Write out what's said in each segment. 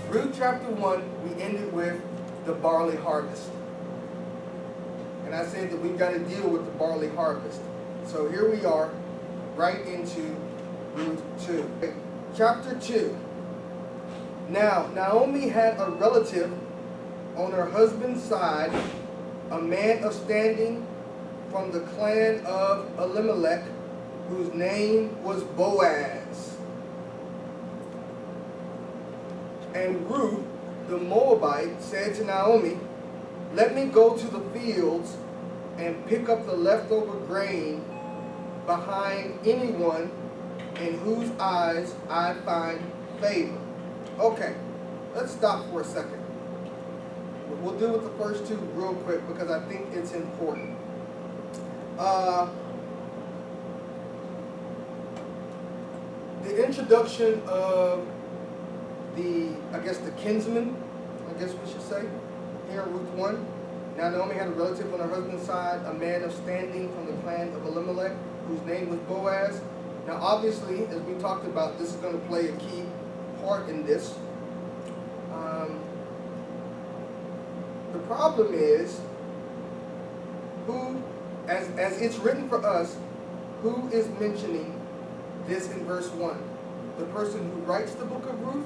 Ruth chapter 1, we ended with the barley harvest. And I said that we've got to deal with the barley harvest. So here we are, right into Ruth 2. Chapter 2. Now, Naomi had a relative on her husband's side, a man of standing from the clan of Elimelech, whose name was Boaz. And Ruth, the Moabite, said to Naomi, "Let me go to the fields and pick up the leftover grain behind anyone in whose eyes I find favor." Okay, let's stop for a second. We'll deal with the first two real quick because I think it's important. The introduction of the kinsman, I guess we should say, here in Ruth 1. Now Naomi had a relative on her husband's side, a man of standing from the clan of Elimelech, whose name was Boaz. Now obviously, as we talked about, this is going to play a key part in this. The problem is, who, as it's written for us, who is mentioning this in verse 1? The person who writes the book of Ruth,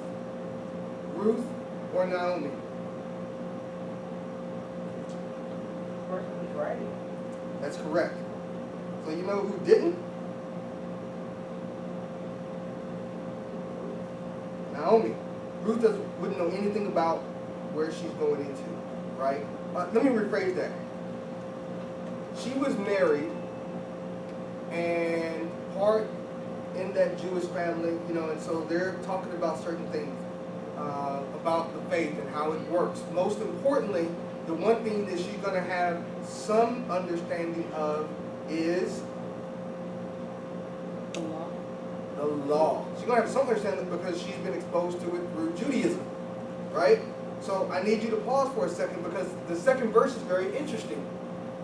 or Naomi? The person who's writing. That's correct. So you know who didn't? Naomi. Ruth wouldn't know anything about where she's going into, right? Let me rephrase that. She was married and part in that Jewish family, and so they're talking about certain things. About the faith and how it works. Most importantly, the one thing that she's going to have some understanding of is The law. the law. She's going to have some understanding because she's been exposed to it through Judaism, right? So I need you to pause for a second because the second verse is very interesting.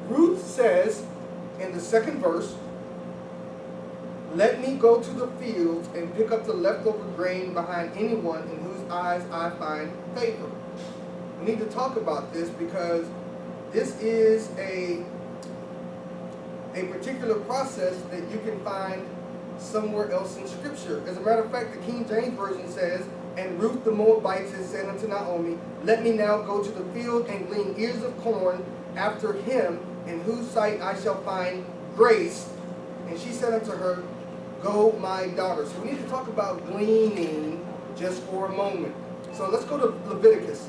Ruth says in the second verse, "Let me go to the fields and pick up the leftover grain behind anyone in whose eyes I find favor." We need to talk about this because this is a particular process that you can find somewhere else in Scripture. As a matter of fact, the King James Version says, "And Ruth the Moabitess said unto Naomi, Let me now go to the field and glean ears of corn after him in whose sight I shall find grace. And she said unto her, Go, my daughter." So we need to talk about gleaning just for a moment. So let's go to Leviticus.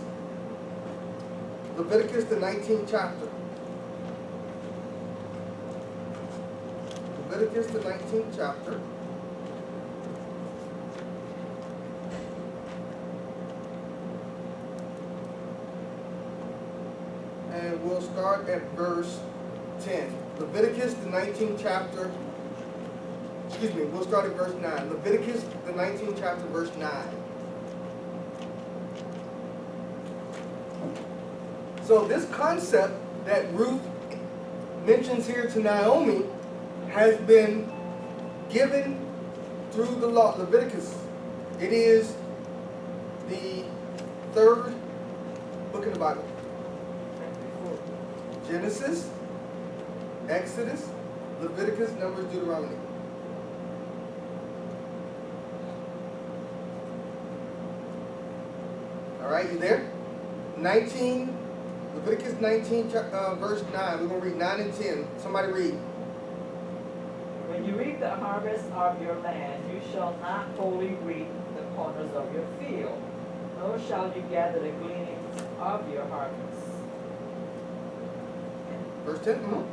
Leviticus, the 19th chapter. Leviticus, the 19th chapter. And we'll start at verse 10. Leviticus, the 19th chapter. We'll start at verse 9. Leviticus, the 19th chapter, verse 9. So this concept that Ruth mentions here to Naomi has been given through the law, Leviticus. It is the third book in the Bible. Genesis, Exodus, Leviticus, Numbers, Deuteronomy. All right, you there? Leviticus 19, verse 9. We're going to read 9 and 10. Somebody read. When you reap the harvest of your land, you shall not wholly reap the corners of your field, nor shall you gather the gleanings of your harvest. Verse 10.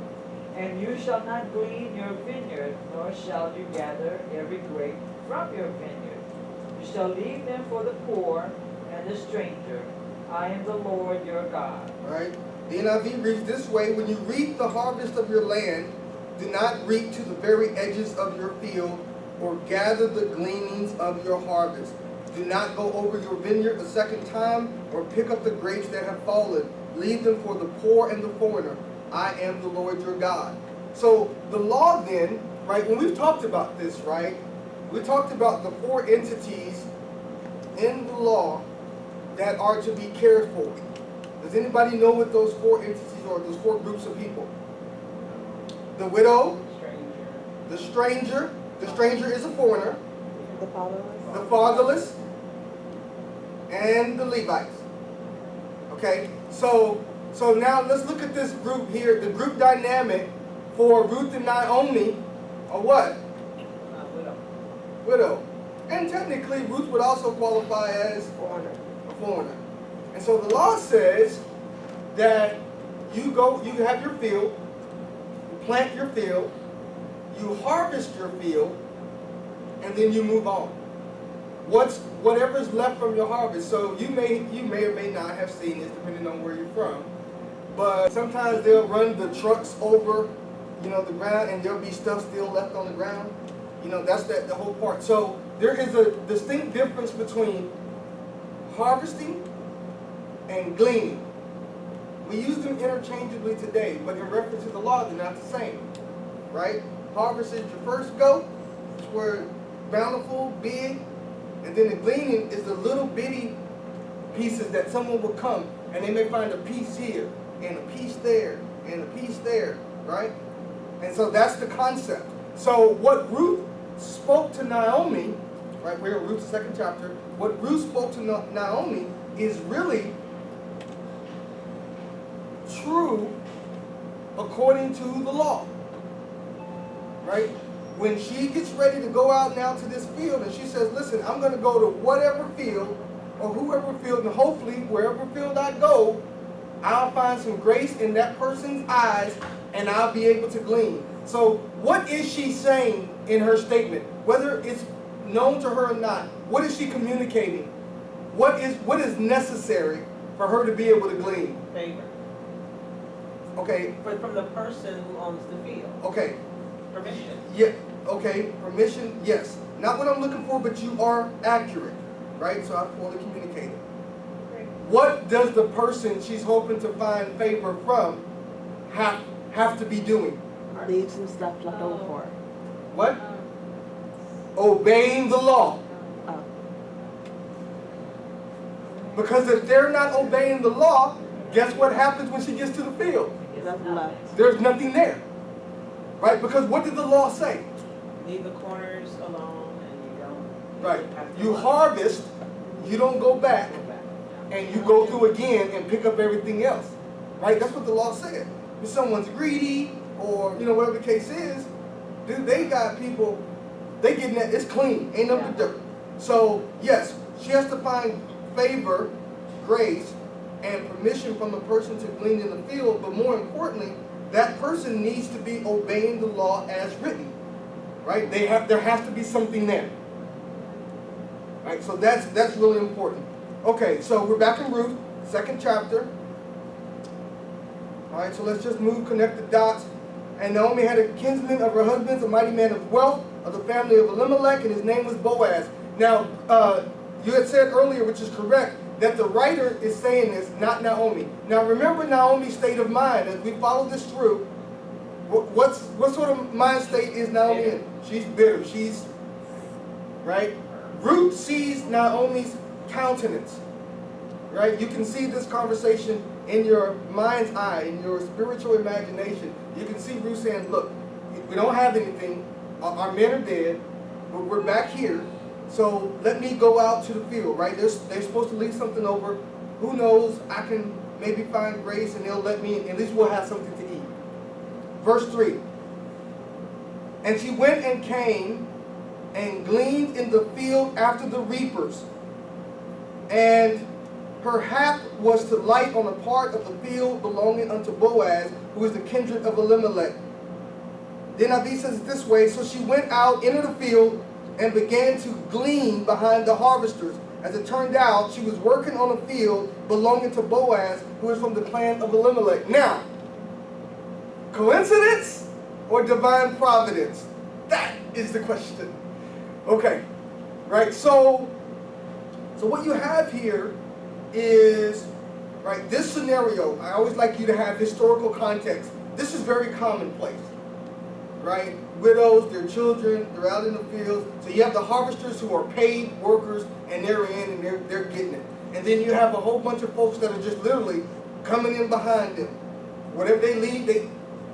And you shall not glean your vineyard, nor shall you gather every grape from your vineyard. You shall leave them for the poor and the stranger. I am the Lord your God. All right. The NIV reads this way: when you reap the harvest of your land, do not reap to the very edges of your field, or gather the gleanings of your harvest. Do not go over your vineyard a second time, or pick up the grapes that have fallen. Leave them for the poor and the foreigner. I am the Lord your God. So the law then, right, when we've talked about this, right, we talked about the 4 entities in the law that are to be cared for. Does anybody know what those 4 entities are, those 4 groups of people? The widow, the stranger is a foreigner, the fatherless, and the Levites. Okay, so now let's look at this group here. The group dynamic for Ruth and Naomi are what? Widow. And technically, Ruth would also qualify as a foreigner. And so the law says that you have your field, you plant your field, you harvest your field, and then you move on. Whatever's left from your harvest. So you may or may not have seen this, depending on where you're from. But sometimes they'll run the trucks over, the ground, and there'll be stuff still left on the ground. That's the whole part. So there is a distinct difference between harvesting and gleaning. We use them interchangeably today, but in reference to the law, they're not the same, right? Harvest is your first go, it's where bountiful, big, and then the gleaning is the little bitty pieces that someone will come, and they may find a piece here, and a piece there, and a piece there, right? And so that's the concept. So what Ruth spoke to Naomi, right, we're in Ruth's 2nd chapter, what Ruth spoke to Naomi is really true according to the law, right? When she gets ready to go out now to this field and she says, listen, I'm going to go to whatever field or whoever field, and hopefully wherever field I go, I'll find some grace in that person's eyes and I'll be able to glean. So what is she saying in her statement? Whether it's known to her or not, what is she communicating? What is necessary for her to be able to glean? Favor. Okay. From the person who owns the field. Okay. Permission. Yeah. Okay. Permission. Yes. Not what I'm looking for, but you are accurate, right? So I've fully communicated. What does the person she's hoping to find favor from have to be doing? Leave some stuff left over for her. What? Obeying the law. Oh. Because if they're not obeying the law, guess what happens when she gets to the field? Nothing left. There's nothing there. Right? Because what did the law say? Leave the corners alone and you don't. Right. Have to You watch. harvest, you don't go back, Go back. and you go through again and pick up everything else. Right? That's what the law said. If someone's greedy or, whatever the case is, dude, they got people, they getting that, it's clean, ain't nothing but dirt. So, yes, she has to find favor, grace, and permission from the person to glean in the field, but more importantly, that person needs to be obeying the law as written. Right? There has to be something there. Right? So that's really important. Okay, so we're back in Ruth, 2nd chapter. All right, so let's just connect the dots. And Naomi had a kinsman of her husband's, a mighty man of wealth, of the family of Elimelech, and his name was Boaz. Now, you had said earlier, which is correct, that the writer is saying this, not Naomi. Now, remember Naomi's state of mind. As we follow this through, what sort of mind state is Naomi in? She's bitter. She's, right? Ruth sees Naomi's countenance, right? You can see this conversation in your mind's eye, in your spiritual imagination. You can see Ruth saying, look, we don't have anything. Our men are dead. We're back here. So let me go out to the field, right? They're supposed to leave something over. Who knows? I can maybe find grace and they'll let me in. At least we'll have something to eat. Verse 3. And she went and came and gleaned in the field after the reapers. And her hap was to light on a part of the field belonging unto Boaz, who is the kindred of Elimelech. Then Abi says it this way, so she went out into the field and began to glean behind the harvesters. As it turned out, she was working on a field belonging to Boaz, who is from the clan of Elimelech. Now, coincidence or divine providence? That is the question. Okay, right, so So what you have here is, right, this scenario, I always like you to have historical context. This is very commonplace, right? Widows, their children, they're out in the fields. So you have the harvesters who are paid workers, and they're in and they're getting it. And then you have a whole bunch of folks that are just literally coming in behind them. Whatever they leave, they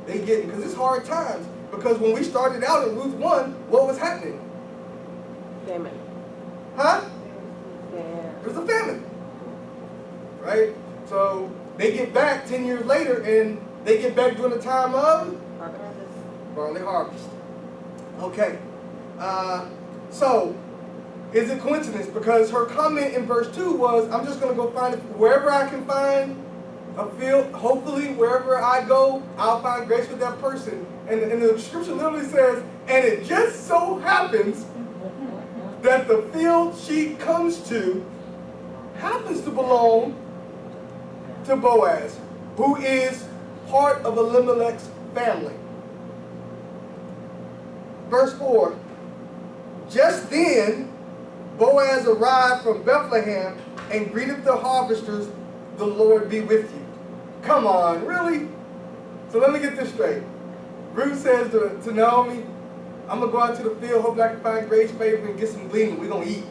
get it. Because it's hard times. Because when we started out in Ruth 1, what was happening? Famine. Huh? Yeah. There's a famine. Right? So they get back 10 years later, and they get back during the time of barley harvest. Okay. So, is it coincidence? Because her comment in verse 2 was, I'm just going to go find it wherever I can find a field. Hopefully, wherever I go, I'll find grace with that person. And the scripture literally says, and it just so happens that the field she comes to happens to belong to Boaz, who is part of Elimelech's family. Verse 4, just then Boaz arrived from Bethlehem and greeted the harvesters, the Lord be with you. Come on, really? So let me get this straight. Ruth says to Naomi, I'm going to go out to the field, hoping I can find grace, favor, and get some gleaning. We're going to eat.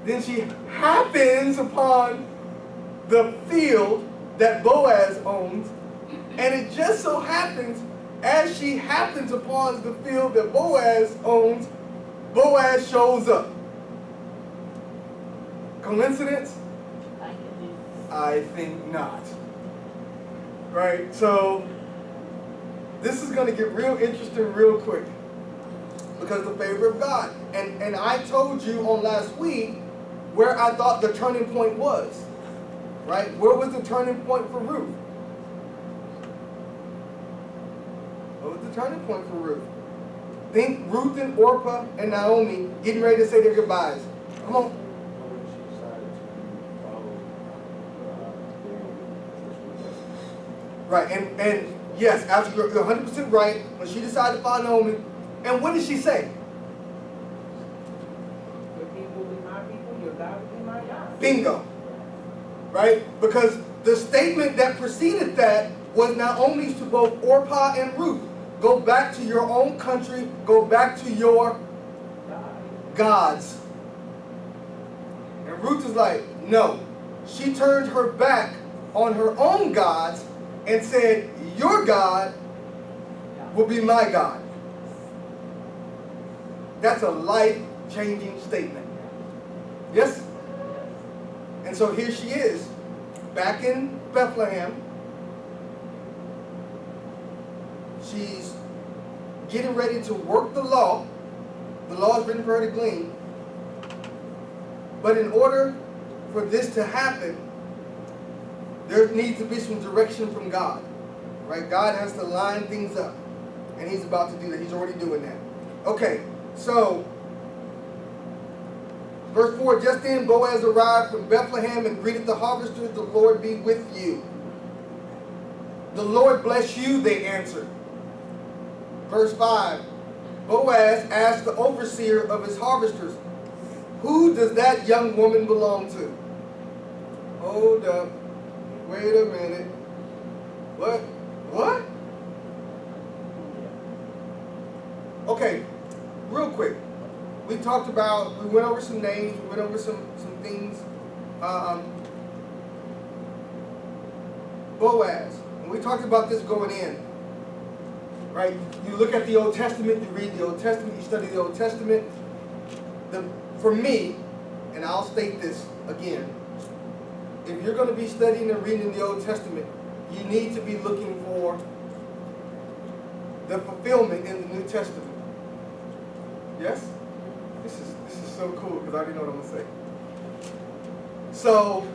Then she happens upon the field that Boaz owns, and it just so happens, as she happens upon the field that Boaz owns, Boaz shows up. Coincidence? I think not. Right? So, this is going to get real interesting real quick. Because of the favor of God. And I told you on last week where I thought the turning point was. Right? Where was the turning point for Ruth? What was the turning point for Ruth? Think Ruth and Orpah and Naomi getting ready to say their goodbyes. Come on. Right, and yes, after you're 100% right, when she decided to follow Naomi, and what did she say? Your people will be my people, your God will be my God. Bingo. Right? Because the statement that preceded that was not only to both Orpah and Ruth. Go back to your own country, go back to your gods. And Ruth is like, no. She turned her back on her own gods and said, your God will be my God. That's a life-changing statement. Yes? And so here she is, back in Bethlehem. She's getting ready to work the law. The law is written for her to glean. But in order for this to happen, there needs to be some direction from God. Right? God has to line things up. And he's about to do that. He's already doing that. Okay, so verse 4, just then Boaz arrived from Bethlehem and greeted the harvesters, the Lord be with you. The Lord bless you, they answered. Verse 5, Boaz asked the overseer of his harvesters, who does that young woman belong to? Hold up. Wait a minute. What? What? Okay, real quick. We talked about, we went over some names, we went over some things. Boaz. And we talked about this going in. Right? You look at the Old Testament, you read the Old Testament, you study the Old Testament. For me, and I'll state this again, if you're going to be studying and reading the Old Testament, you need to be looking for the fulfillment in the New Testament. Yes? This is so cool because I already know what I'm going to say. So,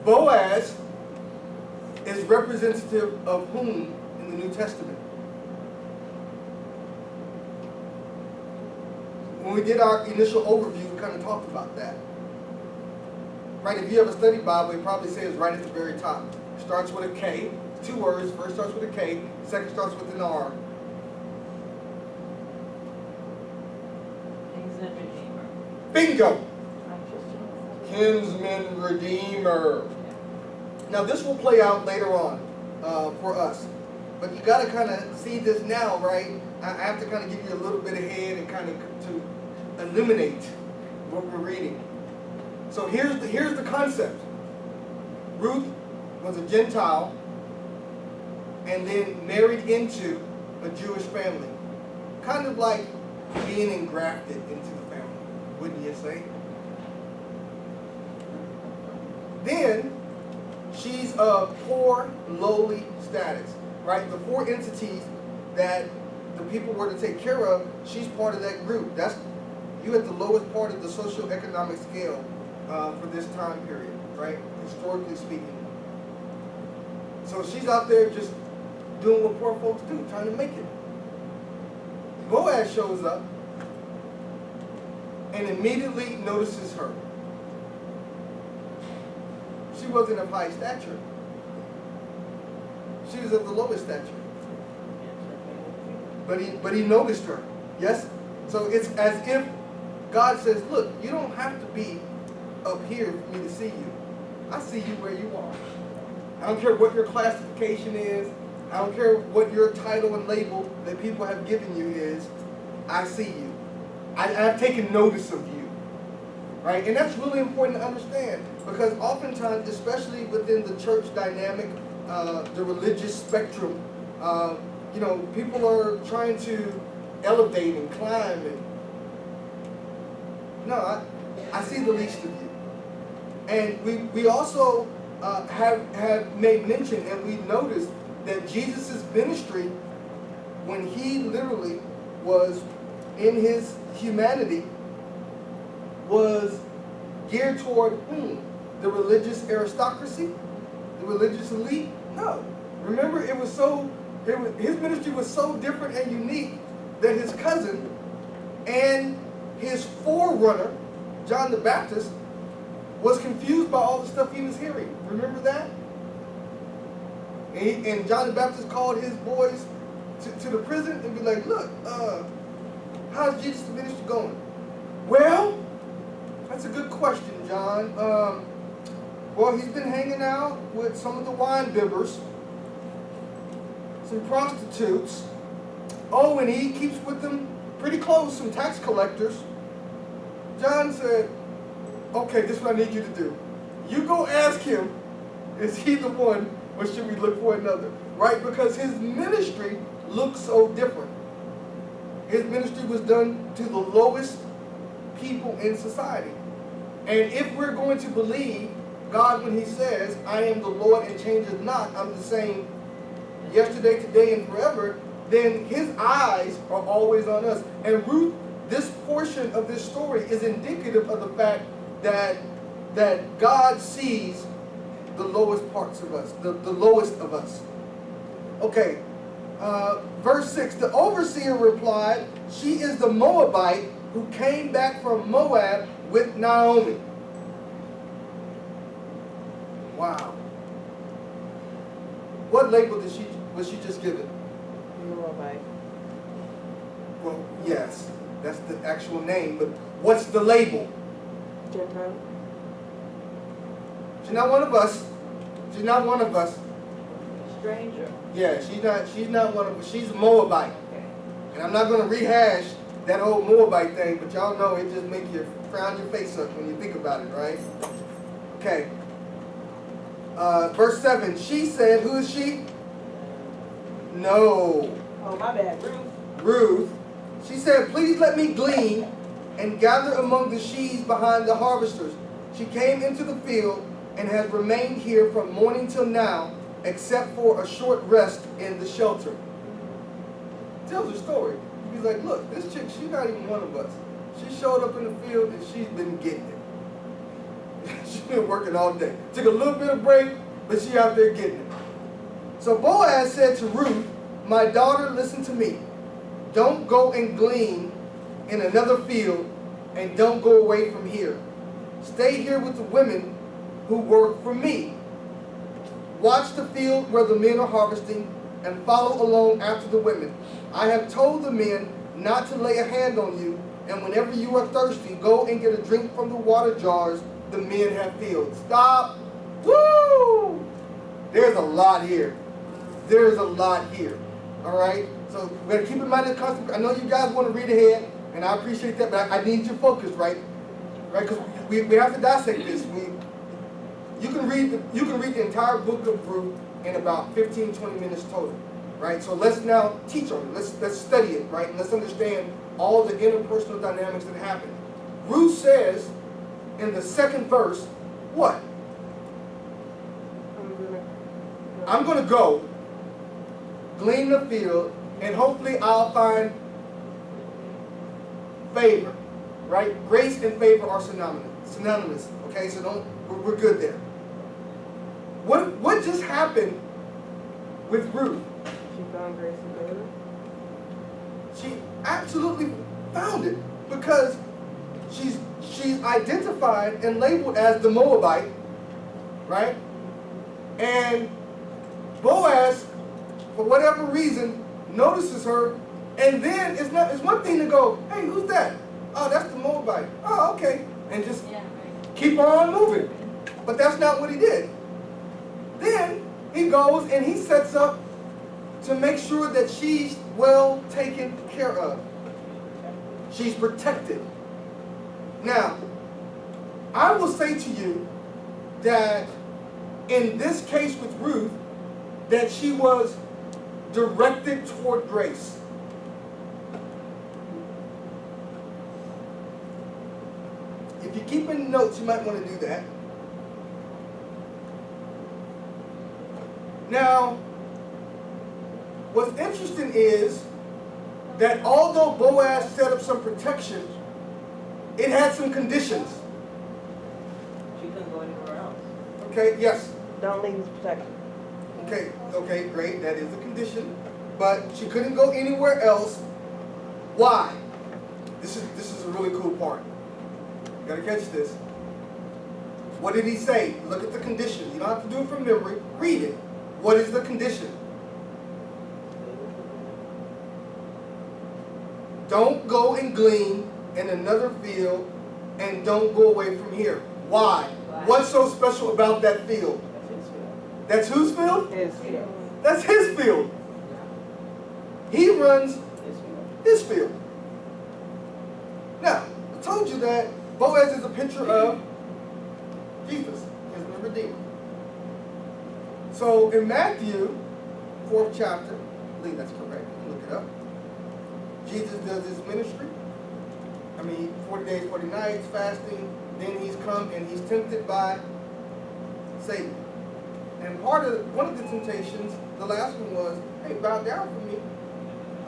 Boaz is representative of whom in the New Testament? When we did our initial overview, we kind of talked about that. Right? If you ever studied Bible, it probably says right at the very top. It starts with a K. 2 words. First starts with a K. Second starts with an R. He's a redeemer. Bingo! kinsman redeemer. Now this will play out later on for us. But you got to kind of see this now, right? I have to kind of give you a little bit ahead and kind of to illuminate what we're reading. So here's the concept. Ruth was a Gentile and then married into a Jewish family. Kind of like being engrafted into the family, wouldn't you say? Then she's of poor, lowly status, right? The four entities that the people were to take care of, she's part of that group. That's you at the lowest part of the socioeconomic scale for this time period, right? Historically speaking. So she's out there just doing what poor folks do, trying to make it. Boaz shows up and immediately notices her. She wasn't of high stature. She was of the lowest stature. But he noticed her. Yes? So it's as if God says, look, you don't have to be up here for me to see you. I see you where you are. I don't care what your classification is. I don't care what your title and label that people have given you is. I see you. I have taken notice of you. Right? And that's really important to understand, because oftentimes, especially within the church dynamic, the religious spectrum, people are trying to elevate and climb. And no, I see the least of you. And we also have made mention, and we noticed that Jesus' ministry, when he literally was in his humanity, was geared toward whom? The religious aristocracy? The religious elite? No. Remember, his ministry was so different and unique that his cousin and his forerunner, John the Baptist, was confused by all the stuff he was hearing. Remember that? And John the Baptist called his boys to the prison and be like, look, how's Jesus' ministry going? Well, that's a good question, John. Well, he's been hanging out with some of the wine bibbers, some prostitutes. Oh, and he keeps with them pretty close, some tax collectors. John said, okay, this is what I need you to do. You go ask him, is he the one, or should we look for another? Right? Because his ministry looks so different. His ministry was done to the lowest people in society. And if we're going to believe God when he says, I am the Lord and changeth not, I'm the same yesterday, today, and forever, then his eyes are always on us. And Ruth, this portion of this story is indicative of the fact that God sees the lowest parts of us, the lowest of us. Okay, verse 6, the overseer replied, she is the Moabite who came back from Moab with Naomi. Wow. What label was she just given? Moabite. Well, yes, that's the actual name, but what's the label? Gentile. She's not one of us. She's not one of us. Stranger. Yeah, she's not one of us. She's a Moabite. Okay. And I'm not going to rehash that old Moabite thing, but y'all know it just makes you frown your face up when you think about it, right? Okay. Verse 7, she said, who is she? No. Oh, my bad, Ruth. Ruth. She said, please let me glean and gather among the sheaves behind the harvesters. She came into the field and has remained here from morning till now, except for a short rest in the shelter. Tells her story. He's like, look, this chick, she's not even one of us. She showed up in the field and she's been getting it. She's been working all day. Took a little bit of break, but she out there getting it. So Boaz said to Ruth, my daughter, listen to me. Don't go and glean in another field and don't go away from here. Stay here with the women who work for me. Watch the field where the men are harvesting and follow along after the women. I have told the men not to lay a hand on you, and whenever you are thirsty, go and get a drink from the water jars the men have fields. Stop. Woo! There's a lot here. There's a lot here. All right? So we're going to keep in mind the concept. I know you guys want to read ahead, and I appreciate that, but I need your focus, right? Right? Because we have to dissect this. You can read the entire book of Ruth in about 15, 20 minutes total. Right? So let's now teach on it. Let's study it, right? And let's understand all the interpersonal dynamics that happen. Ruth says in the second verse, what? I'm going to go, glean the field, and hopefully I'll find favor, right? Grace and favor are synonymous, okay? So we're good there. What just happened with Ruth? She found grace and favor. She absolutely found it because she's identified and labeled as the Moabite, right? And Boaz, for whatever reason, notices her, and then it's one thing to go, hey, who's that? Oh, that's the Moabite. Oh, okay, and just keep on moving. But that's not what he did. Then he goes and he sets up to make sure that she's well taken care of. She's protected. Now, I will say to you that in this case with Ruth, that she was directed toward grace. If you're keeping notes, you might want to do that. Now, what's interesting is that although Boaz set up some protection, it had some conditions. She couldn't go anywhere else. Okay, yes. Don't leave his protection. Okay, great. That is a condition. But she couldn't go anywhere else. Why? This is a really cool part. You gotta catch this. What did he say? Look at the condition. You don't have to do it from memory. Read it. What is the condition? Don't go and glean in another field, and don't go away from here. Why? What's so special about that field? That's whose field? His field. That's his field. He runs his field. Now, I told you that Boaz is a picture of Jesus as the Redeemer. So in Matthew, 4th chapter, I believe that's correct, you can look it up. Jesus does his ministry. 40 days, 40 nights, fasting. Then he's come and he's tempted by Satan. And one of the temptations, the last one was, hey, bow down for me.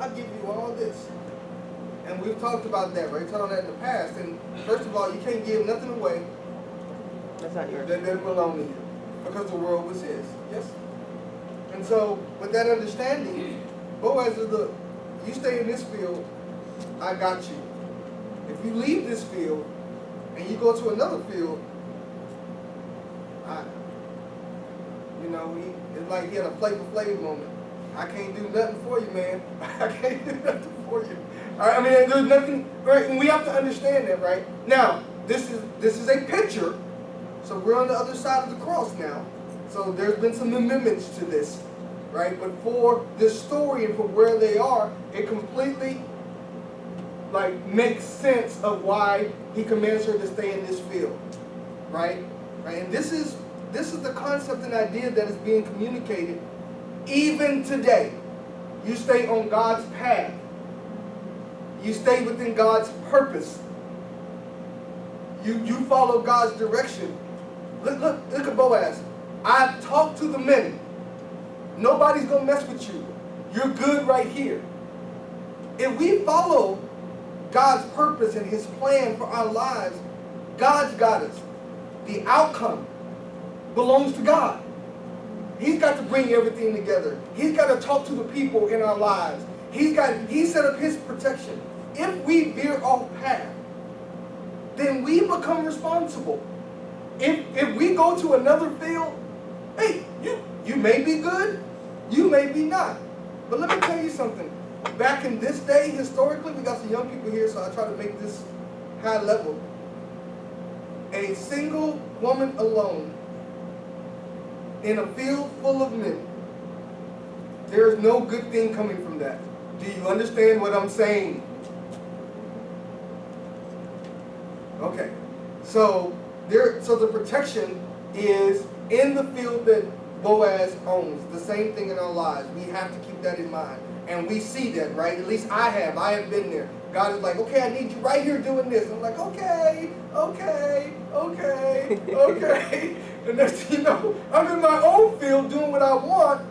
I'll give you all this. And we've talked about that, right? We've talked about that in the past. And first of all, you can't give nothing away That's not yours. that doesn't belong to you, because the world was his. Yes? And so, with that understanding, Boaz is you stay in this field, I got you. If you leave this field and you go to another field, it's like he had a Flavor Flav moment. I can't do nothing for you, man. I can't do nothing for you. All right? There's nothing, right? And we have to understand that, right? Now, this is a picture, so we're on the other side of the cross now. So there's been some amendments to this, right? But for this story and for where they are, it completely makes sense of why he commands her to stay in this field, right? And this is the concept and idea that is being communicated even today. You stay on God's path. You stay within God's purpose. You follow God's direction. Look at Boaz. I've talked to the men. Nobody's going to mess with you. You're good right here. If we follow God's purpose and his plan for our lives, God's got us. The outcome belongs to God. He's got to bring everything together. He's got to talk to the people in our lives. He set up his protection. If we veer off path, then we become responsible. If we go to another field, hey, you may be good, you may be not. But let me tell you something. Back in this day, historically, we got some young people here, so I try to make this high level. a single woman alone in a field full of men, there is no good thing coming from that. Do you understand what I'm saying? Okay. So the protection is in the field that Boaz owns. The same thing in our lives. We have to keep that in mind. And we see that, right? At least I have. I have been there. God is like, okay, I need you right here doing this. I'm like, okay. And next thing you know, I'm in my own field doing what I want.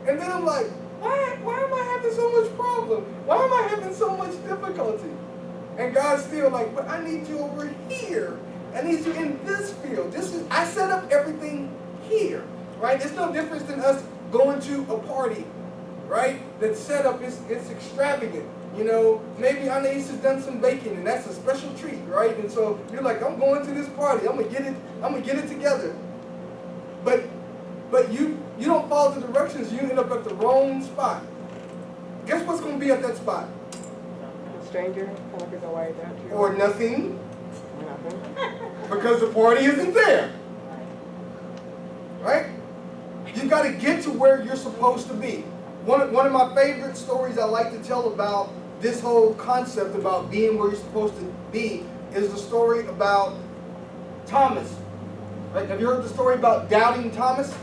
And then I'm like, why am I having so much problem? Why am I having so much difficulty? And God's still like, but I need you over here. I need you in this field. I set up everything here, right? It's no difference than us going to a party, right? That setup is extravagant. You know, maybe Anais has done some baking and that's a special treat, right? And so you're like, I'm going to this party. I'm gonna get it together. But you don't follow the directions. You end up at the wrong spot. Guess what's gonna be at that spot? A stranger, kind of figure why that. Or nothing. Nothing. Because the party isn't there. Right? You got to get to where you're supposed to be. One of my favorite stories I like to tell about this whole concept about being where you're supposed to be is the story about Thomas. Right? Have you heard the story about doubting Thomas?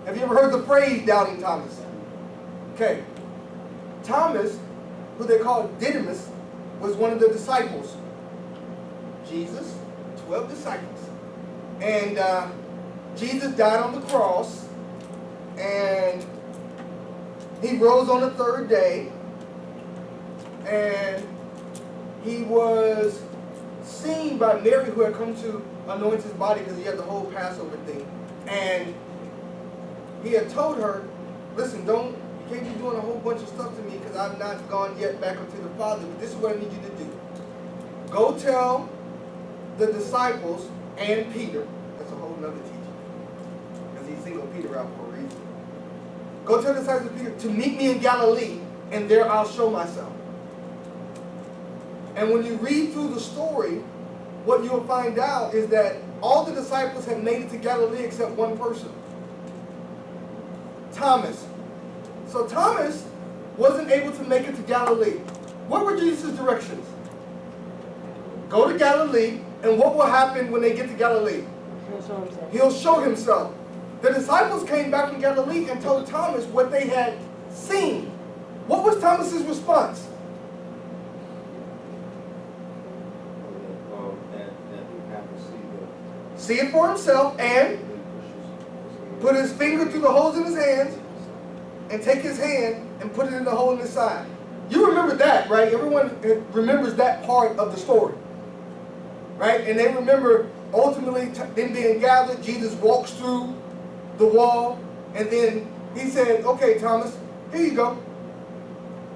Have you ever heard the phrase doubting Thomas? Okay. Thomas, who they called Didymus, was one of the disciples. Jesus, 12 disciples. And Jesus died on the cross. And he rose on the third day. And he was seen by Mary, who had come to anoint his body because he had the whole Passover thing. And he had told her, listen, you can't be doing a whole bunch of stuff to me because I've not gone yet back up to the Father. But this is what I need you to do. Go tell the disciples and Peter. That's a whole nother teaching. Because he singled Peter out for a reason. Go tell the disciples and Peter to meet me in Galilee, and there I'll show myself. And when you read through the story, what you'll find out is that all the disciples had made it to Galilee except one person. Thomas. So Thomas wasn't able to make it to Galilee. What were Jesus' directions? Go to Galilee, and what will happen when they get to Galilee? He'll show himself. He'll show himself. The disciples came back from Galilee and told Thomas what they had seen. What was Thomas's response? See it for himself and put his finger through the holes in his hands and take his hand and put it in the hole in his side. You remember that, right? Everyone remembers that part of the story. Right? And they remember ultimately them being gathered. Jesus walks through the wall and then he said, okay, Thomas, here you go.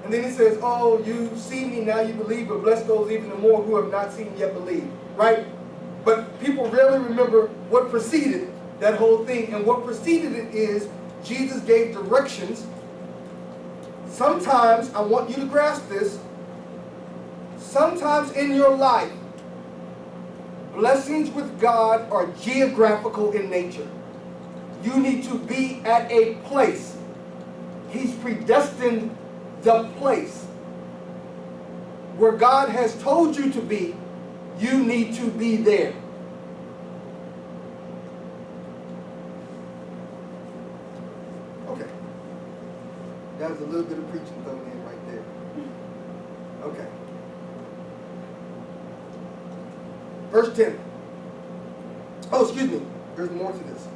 And then he says, oh, you see me, now you believe, but bless those even the more who have not seen yet believe. Right? But people rarely remember what preceded that whole thing. And what preceded it is Jesus gave directions. Sometimes, I want you to grasp this, sometimes in your life, blessings with God are geographical in nature. You need to be at a place. He's predestined the place where God has told you to be. You need to be there. Okay. That was a little bit of preaching thrown in right there. Okay. Verse 10. Oh, excuse me. There's more to this.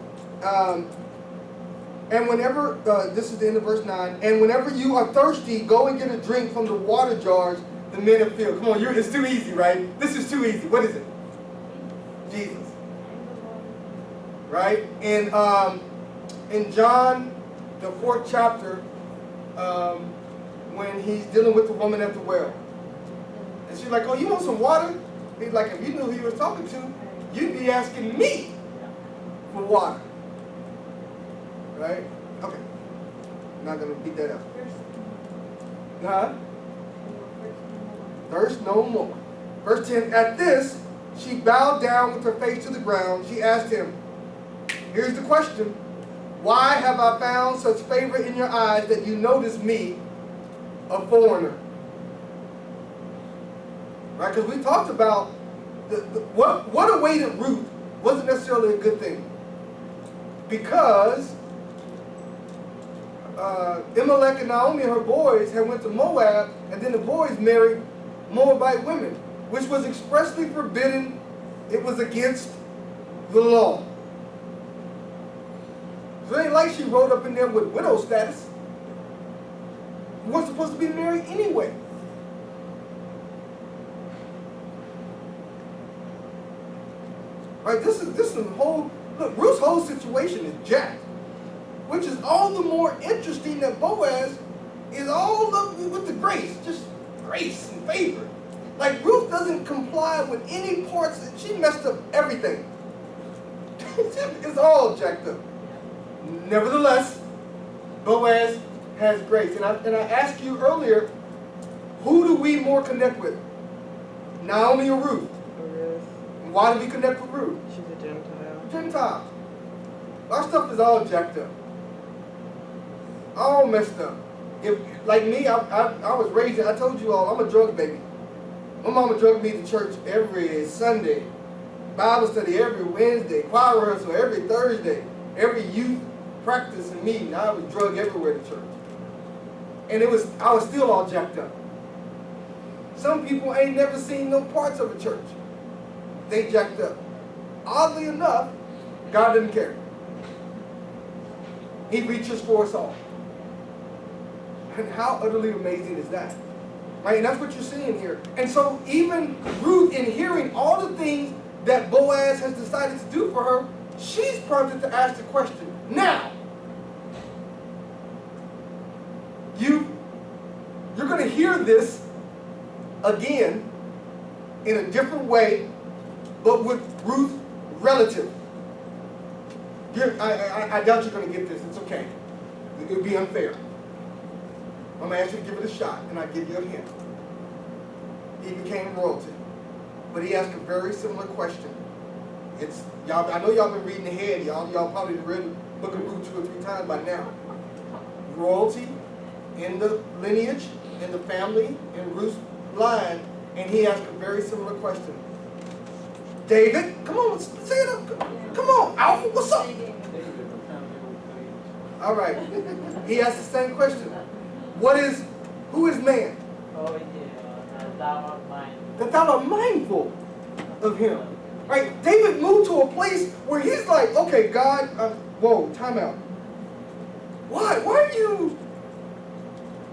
And whenever, this is the end of verse 9, and whenever you are thirsty, go and get a drink from the water jars the men have filled. Come on, it's too easy, right? This is too easy. What is it? Jesus. Right? In John, the 4th chapter, when he's dealing with the woman at the well. And she's like, oh, you want some water? He's like, if you knew who you were talking to, you'd be asking me for water. Right? Okay. I'm not going to beat that up. Huh? Thirst no more. Verse 10, at this, she bowed down with her face to the ground. She asked him, here's the question. Why have I found such favor in your eyes that you notice me, a foreigner? Right? Because we talked about what awaited Ruth wasn't necessarily a good thing. Because Elimelech and Naomi and her boys had went to Moab, and then the boys married Moabite women, which was expressly forbidden. It was against the law. So it ain't like she rode up in there with widow status. You weren't supposed to be married anyway. Right? This is the whole, look, Ruth's whole situation is jacked. Which is all the more interesting that Boaz is all up with the grace. Just grace and favor. Like Ruth doesn't comply with any parts. She messed up everything. It's all jacked up. Nevertheless, Boaz has grace. And I asked you earlier, who do we more connect with? Naomi or Ruth? Ruth. And why do we connect with Ruth? She's a Gentile. Gentile. Our stuff is all jacked up. All messed up. Like me, I was raised, I told you all, I'm a drug baby. My mama drugged me to church every Sunday. Bible study every Wednesday. Choir rehearsal every Thursday. Every youth practice and meeting. I was drugged everywhere to church. And I was still all jacked up. Some people ain't never seen no parts of a church. They jacked up. Oddly enough, God didn't care. He reaches for us all. And how utterly amazing is that? Right? And that's what you're seeing here. And so even Ruth, in hearing all the things that Boaz has decided to do for her, she's prompted to ask the question, now, you're going to hear this again in a different way, but with Ruth relative. I doubt you're going to get this. It's okay. It would be unfair. I'm going to ask you to give it a shot, and I'll give you a hint. He became royalty. But he asked a very similar question. Y'all. I know y'all been reading ahead. Y'all probably read the book of Ruth 2 or 3 times by now. Royalty in the lineage, in the family, in Ruth's line, and he asked a very similar question. David, come on, say it up. Come on, Alpha, what's up? All right. He asked the same question. Who is man? That thou art mindful of him. Right? David moved to a place where he's like, okay, God, whoa, time out. Why? Why are you,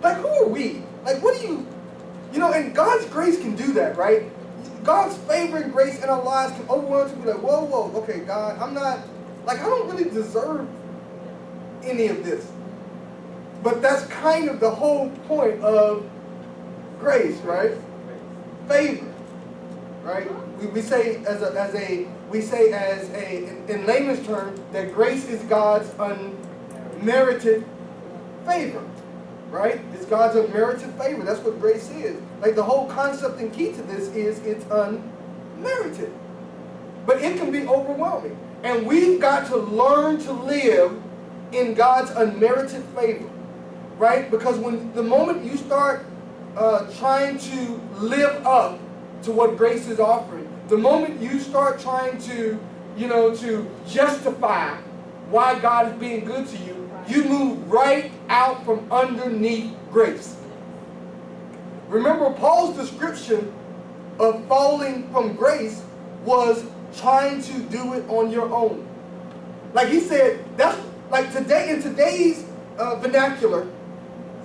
like, who are we? Like, what do you know, and God's grace can do that, right? God's favor and grace in our lives can overwhelm us and be like, whoa, okay, God, I don't really deserve any of this. But that's kind of the whole point of grace, right? Favor, right? We say in layman's terms that grace is God's unmerited favor, right? It's God's unmerited favor. That's what grace is. Like the whole concept and key to this is it's unmerited, but it can be overwhelming, and we've got to learn to live in God's unmerited favor. Right? Because the moment you start trying to live up to what grace is offering, the moment you start trying to justify why God is being good to you, you move right out from underneath grace. Remember, Paul's description of falling from grace was trying to do it on your own. Like he said, that's like in today's vernacular,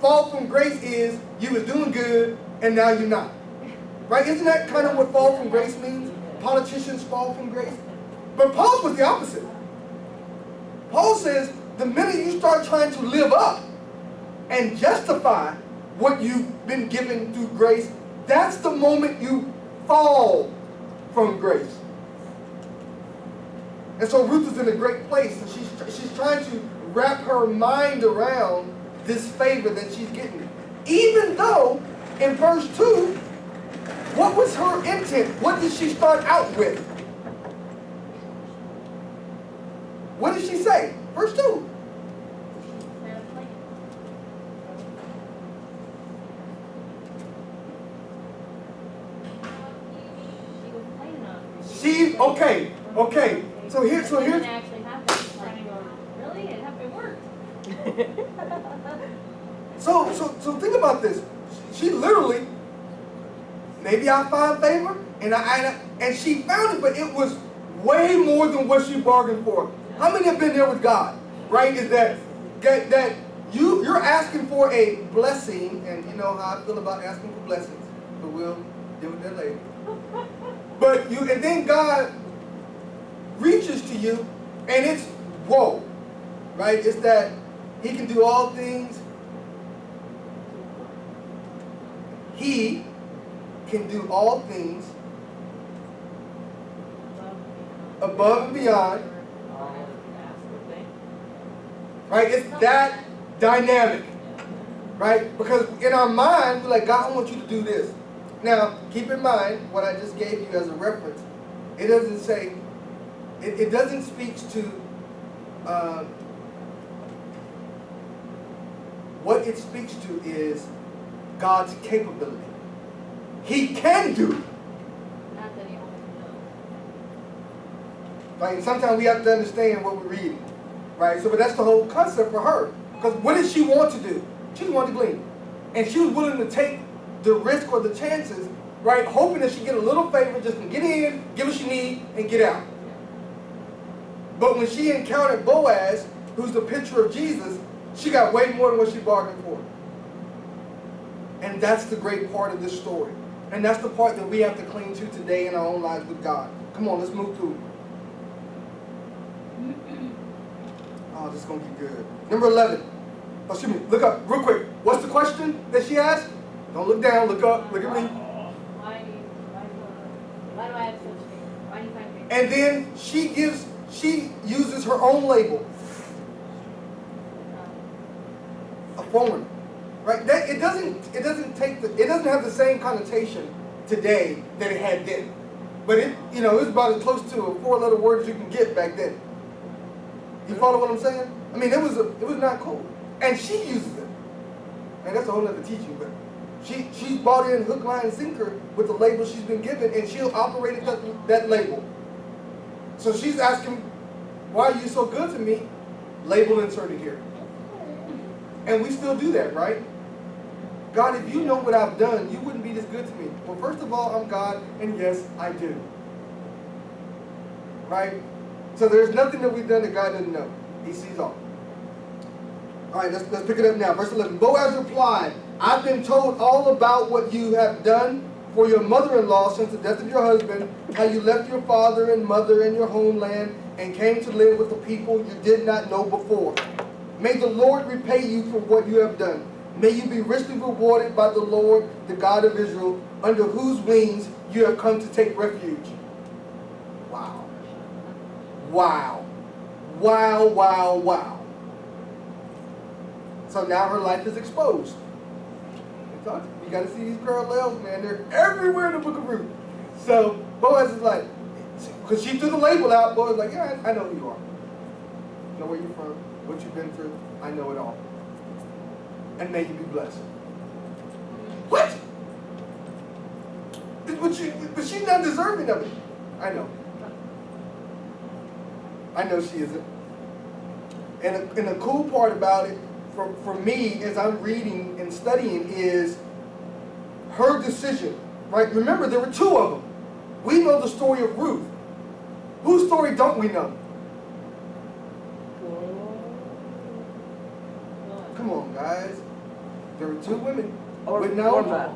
fall from grace is you was doing good and now you're not. Right? Isn't that kind of what fall from grace means? Politicians fall from grace. But Paul's was the opposite. Paul says the minute you start trying to live up and justify what you've been given through grace, that's the moment you fall from grace. And so Ruth is in a great place, and she's trying to wrap her mind around this favor that she's getting. Even though in verse 2, what was her intent? What did she start out with? What did she say? Verse 2. Okay. So here's. It actually happened. It's like, really? It worked. So think about this. She literally, maybe I find favor, and she found it, but it was way more than what she bargained for. How many have been there with God? Right? Is that you're asking for a blessing, and you know how I feel about asking for blessings, but we'll deal with that later. But and then God reaches to you, and it's whoa, right? It's that He can do all things. He can do all things above and beyond. Right? It's that dynamic. Right? Because in our mind, we're like, God, I want you to do this. Now, keep in mind what I just gave you as a reference. It doesn't say, it doesn't speak to, what it speaks to is God's capability. He can do. Not that he only knows. Right? And sometimes we have to understand what we're reading. Right? So, but that's the whole concept for her. Because what did she want to do? She wanted to glean. And she was willing to take the risk or the chances, right? Hoping that she get a little favor, just can get in, get what she need, and get out. But when she encountered Boaz, who's the picture of Jesus, she got way more than what she bargained for. And that's the great part of this story. And that's the part that we have to cling to today in our own lives with God. Come on, let's move through. Oh, this is going to be good. Number 11. Oh, excuse me, look up real quick. What's the question that she asked? Don't look down, look up, look at me. Why do I have such favor? Why do you find favor? And then she uses her own label. A foreigner. Right? It doesn't have the same connotation today that it had then. But it was about as close to a 4-letter word as you can get back then. You follow what I'm saying? I mean, it was not cool. And she uses it. And that's a whole other teaching, but she's bought in hook, line, and sinker with the label she's been given, and she'll operate that label. So she's asking, why are you so good to me? Label inserted here. And we still do that, right? God, if you know what I've done, you wouldn't be this good to me. Well, first of all, I'm God, and yes, I do. Right? So there's nothing that we've done that God doesn't know. He sees all. All right, let's pick it up now. Verse 11. Boaz replied, I've been told all about what you have done for your mother-in-law since the death of your husband, how you left your father and mother and your homeland and came to live with a people you did not know before. May the Lord repay you for what you have done. May you be richly rewarded by the Lord, the God of Israel, under whose wings you have come to take refuge. Wow. Wow. Wow, wow, wow. So now her life is exposed. You got to see these parallels, man. They're everywhere in the book of Ruth. So Boaz is like, because she threw the label out, Boaz is like, yeah, I know who you are. I know where you're from, what you've been through. I know it all. And may you be blessed. What? But she's not deserving of it. I know. I know she isn't. And the cool part about it, for me, as I'm reading and studying, is her decision. Right? Remember, there were two of them. We know the story of Ruth. Whose story don't we know? Come on, guys. There were two women. Orpah.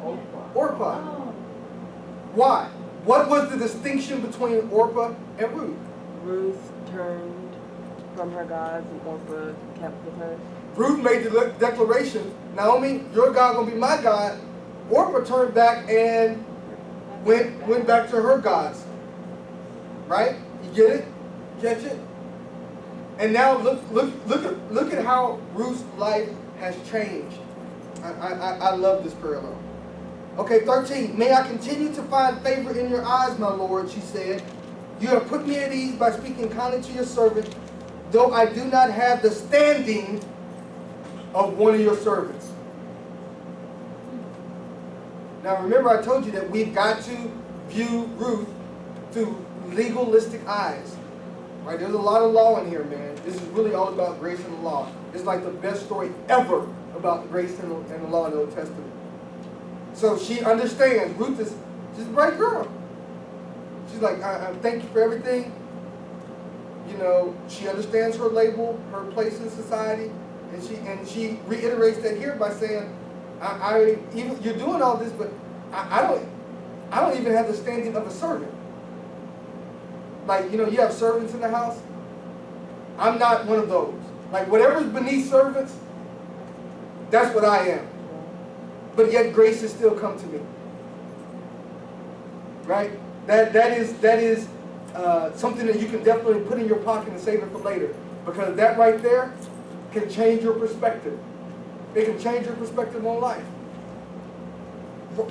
Why? What was the distinction between Orpah and Ruth? Ruth turned from her gods and Orpah kept with her. Ruth made the declaration, Naomi, your God gonna be my God. Orpah turned back and went back to her gods. Right? You get it? Catch it? And now look at how Ruth's life has changed. I love this parallel. Okay, 13. May I continue to find favor in your eyes, my Lord, she said. You have put me at ease by speaking kindly to your servant, though I do not have the standing of one of your servants. Now remember, I told you that we've got to view Ruth through legalistic eyes. Right? There's a lot of law in here, man. This is really all about grace and the law. It's like the best story ever about grace and the law in the Old Testament. So she understands. Ruth is she's a bright girl. She's like, I thank you for everything. You know, she understands her label, her place in society, and she reiterates that here by saying, even you're doing all this, but I don't even have the standing of a servant. Like, you know, you have servants in the house. I'm not one of those. Like, whatever's beneath servants, that's what I am. But yet grace has still come to me. Right? That is something that you can definitely put in your pocket and save it for later. Because that right there can change your perspective. It can change your perspective on life.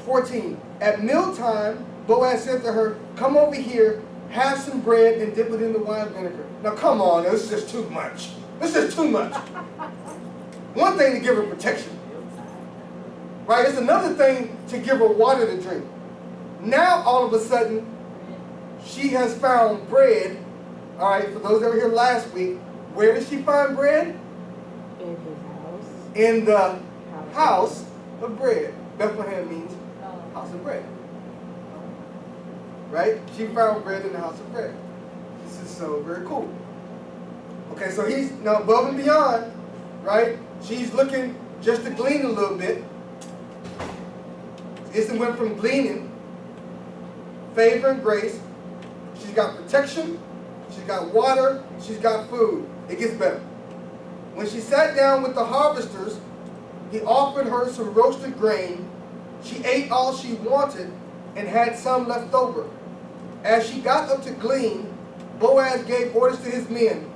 14. At mealtime, Boaz said to her, come over here, have some bread and dip it in the wine vinegar. Now come on, this is just too much. This is too much. One thing to give her protection. Right? It's another thing to give her water to drink. Now all of a sudden, she has found bread. All right, for those that were here last week, where did she find bread? In his house. In the house of bread. Bethlehem means house of bread. Right? She found bread in the house of bread. This is so very cool. Okay, so he's now above and beyond, right? She's looking just to glean a little bit. It went from gleaning, favor and grace. She's got protection, she's got water, she's got food. It gets better. When she sat down with the harvesters, he offered her some roasted grain. She ate all she wanted and had some left over. As she got up to glean, Boaz gave orders to his men.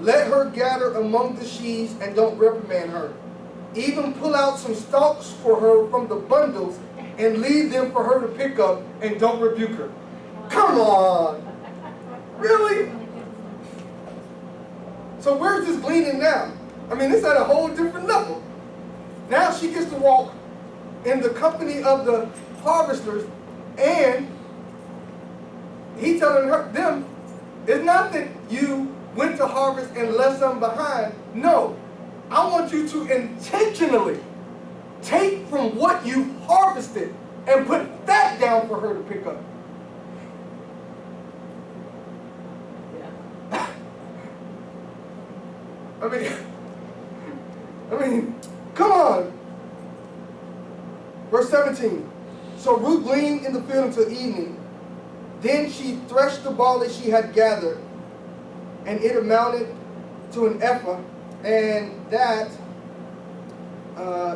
Let her gather among the sheaves and don't reprimand her. Even pull out some stalks for her from the bundles and leave them for her to pick up and don't rebuke her. Come on! Really? So where's this gleaning now? I mean, it's at a whole different level. Now she gets to walk in the company of the harvesters, and he's telling them, it's not that you went to harvest and left something behind. No, I want you to intentionally take from what you harvested and put that down for her to pick up. I mean, come on. Verse 17. So Ruth gleaned in the field until evening. Then she threshed the barley she had gathered, and it amounted to an ephah, and that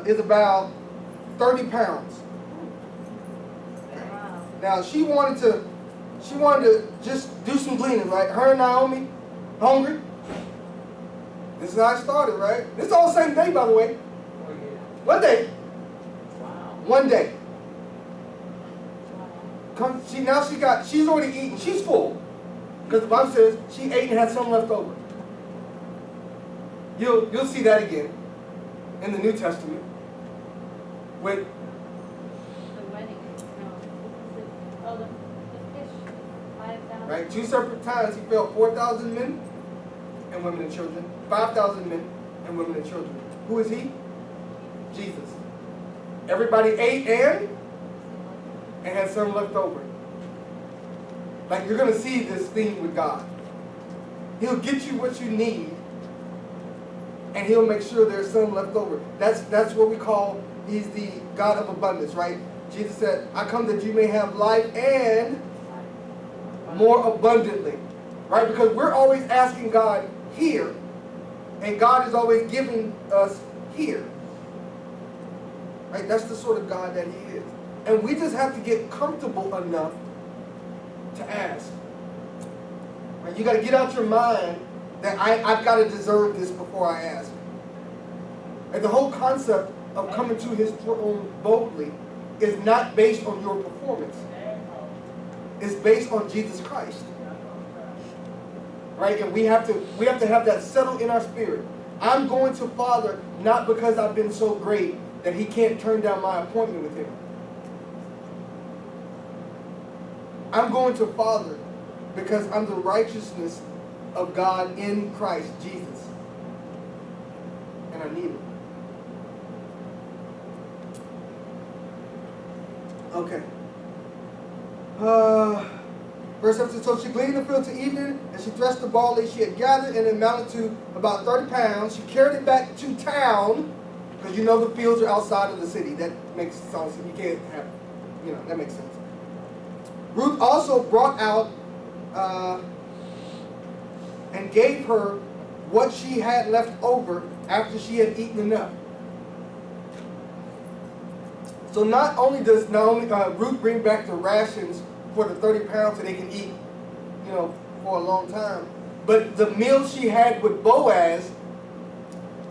is about 30 pounds. Wow. Now she wanted to just do some gleaning, right? Her and Naomi, hungry. This is how it started, right? This is all the same day, by the way. Oh, yeah. One day. Wow. One day. She's already eaten. She's full. Because the Bible says she ate and had some left over. You'll see that again in the New Testament. With The wedding. No. The fish. 5,000. right, 2 separate times he fed 4,000 men and women and children, 5,000 men and women and children. Who is he? Jesus. Everybody ate and had some left over. Like, you're going to see this theme with God. He'll get you what you need, and he'll make sure there's some left over. That's what we call, he's the God of abundance, right? Jesus said, I come that you may have life and more abundantly, right? Because we're always asking God here, and God is always giving us here. Right? That's the sort of God that he is. And we just have to get comfortable enough to ask. Right? You got to get out your mind that I've got to deserve this before I ask. And the whole concept of coming to his throne boldly is not based on your performance. It's based on Jesus Christ. Right? And we have to have that settled in our spirit. I'm going to Father not because I've been so great that he can't turn down my appointment with him. I'm going to Father because I'm the righteousness of God in Christ Jesus. And I need it. Okay. Verse 17, so she gleaned the field to evening, and she threshed the barley she had gathered, and it amounted to about 30 pounds. She carried it back to town, because you know the fields are outside of the city. That makes sense. You can't have, that makes sense. Ruth also brought out and gave her what she had left over after she had eaten enough. So not only does Ruth bring back the rations for the 30 pounds so they can eat, for a long time, but the meal she had with Boaz,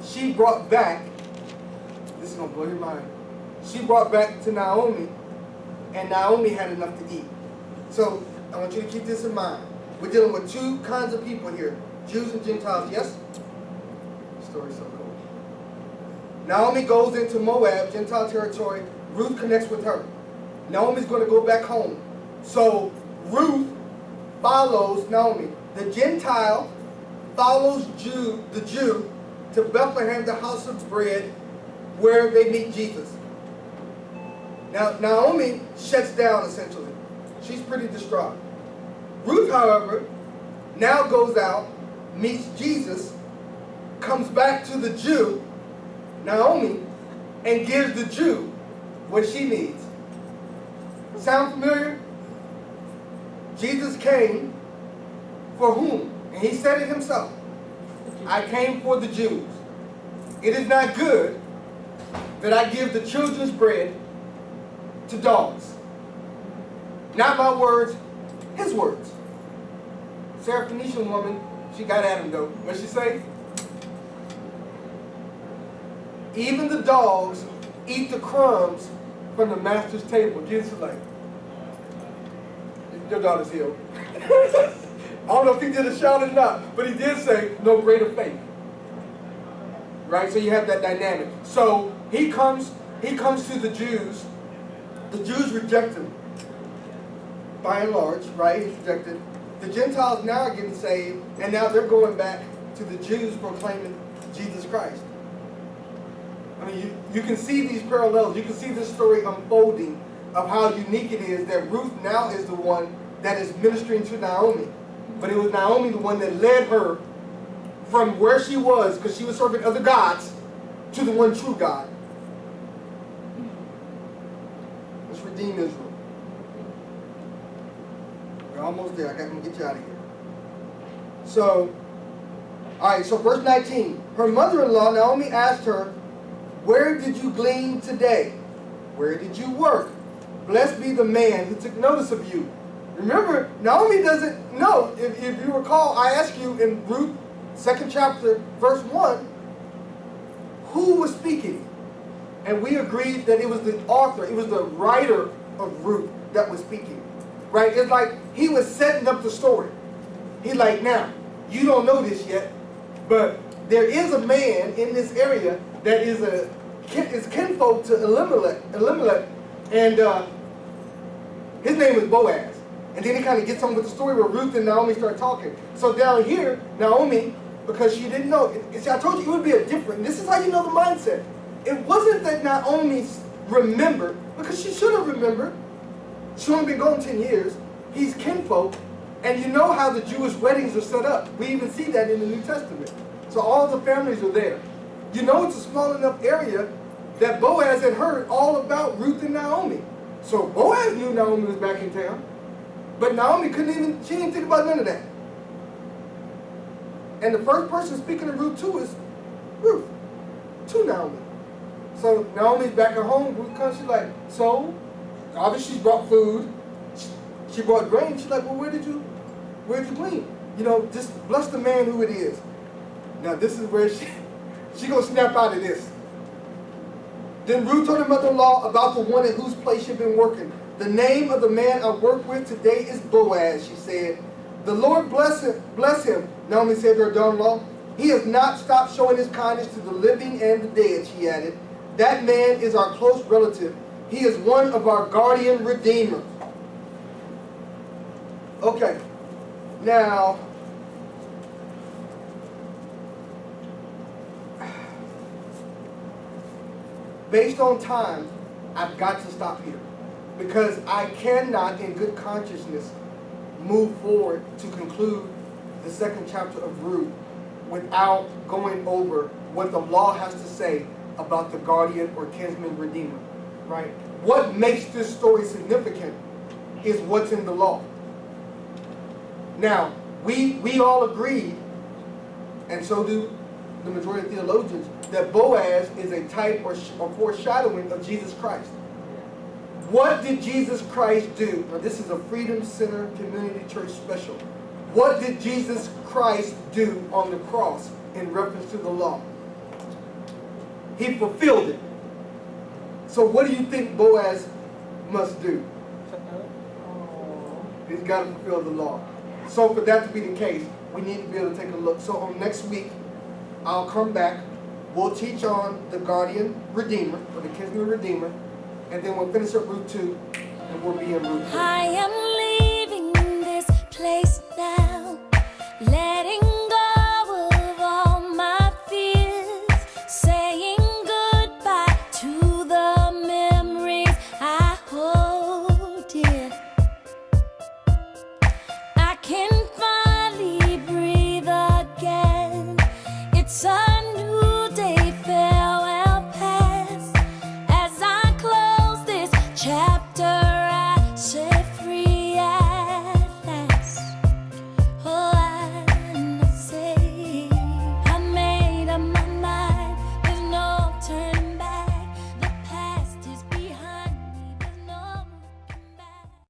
she brought back. This is going to blow your mind. She brought back to Naomi, and Naomi had enough to eat. So I want you to keep this in mind. We're dealing with two kinds of people here, Jews and Gentiles. Yes? The story's so cool. Naomi goes into Moab, Gentile territory. Ruth connects with her. Naomi's going to go back home. So Ruth follows Naomi. The Gentile follows the Jew to Bethlehem, the house of bread, where they meet Jesus. Now Naomi shuts down essentially. She's pretty distraught. Ruth, however, now goes out, meets Jesus, comes back to the Jew, Naomi, and gives the Jew what she needs. Sound familiar? Jesus came for whom? And he said it himself. I came for the Jews. It is not good that I give the children's bread to dogs. Not my words, his words. Syrophoenician woman, she got at him though. What'd she say? Even the dogs eat the crumbs from the master's table. Jesus is like, your daughter's healed. I don't know if he did a shout or not, but he did say, no greater faith. Right? So you have that dynamic. So he comes to the Jews. The Jews reject him. By and large, right? He's rejected. The Gentiles now are getting saved, and now they're going back to the Jews proclaiming Jesus Christ. I mean, you can see these parallels. You can see this story unfolding of how unique it is that Ruth now is the one that is ministering to Naomi. But it was Naomi the one that led her from where she was, because she was serving other gods, to the one true God. Let's redeem Israel. We're almost there. I'm going to get you out of here. So, alright, so verse 19. Her mother-in-law, Naomi, asked her, where did you glean today? Where did you work? Blessed be the man who took notice of you. Remember, Naomi doesn't know. If you recall, I asked you in Ruth, 2nd chapter, verse 1, who was speaking? And we agreed that it was the author, it was the writer of Ruth that was speaking. Right? It's like he was setting up the story. He's like, now, you don't know this yet, but there is a man in this area that is kinfolk to Elimelech, and his name is Boaz. And then he kind of gets on with the story where Ruth and Naomi start talking. So down here, Naomi, because she didn't know, see, I told you it would be a different, this is how you know the mindset. It wasn't that Naomi remembered, because she should have remembered. She only been gone 10 years. He's kinfolk. And you know how the Jewish weddings are set up. We even see that in the New Testament. So all the families are there. You know it's a small enough area that Boaz had heard all about Ruth and Naomi. So Boaz knew Naomi was back in town. But Naomi she didn't think about none of that. And the first person speaking to Ruth too is Ruth, to Naomi. So Naomi's back at home. Ruth comes, she's like, so? Obviously she brought food. She brought grain. She's like, well, where'd you glean? Just bless the man who it is. Now this is where she gonna snap out of this. Then Ruth told her mother-in-law about the one at whose place she had been working. The name of the man I work with today is Boaz, she said. The Lord bless him, Naomi said to her daughter-in-law. He has not stopped showing his kindness to the living and the dead, she added. That man is our close relative. He is one of our guardian redeemers. Okay. Now, based on time, I've got to stop here. Because I cannot, in good consciousness, move forward to conclude the second chapter of Ruth without going over what the law has to say about the guardian or kinsman redeemer. Right? What makes this story significant is what's in the law. Now, we all agreed, and so do the majority of theologians, that Boaz is a type or foreshadowing of Jesus Christ. What did Jesus Christ do? Now, this is a Freedom Center Community Church special. What did Jesus Christ do on the cross in reference to the law? He fulfilled it. So what do you think Boaz must do? He's got to fulfill the law. So for that to be the case, we need to be able to take a look. So on next week, I'll come back. We'll teach on the guardian redeemer, or the kinsman redeemer, and then we'll finish up Ruth 2, and we'll be in Ruth 3. I am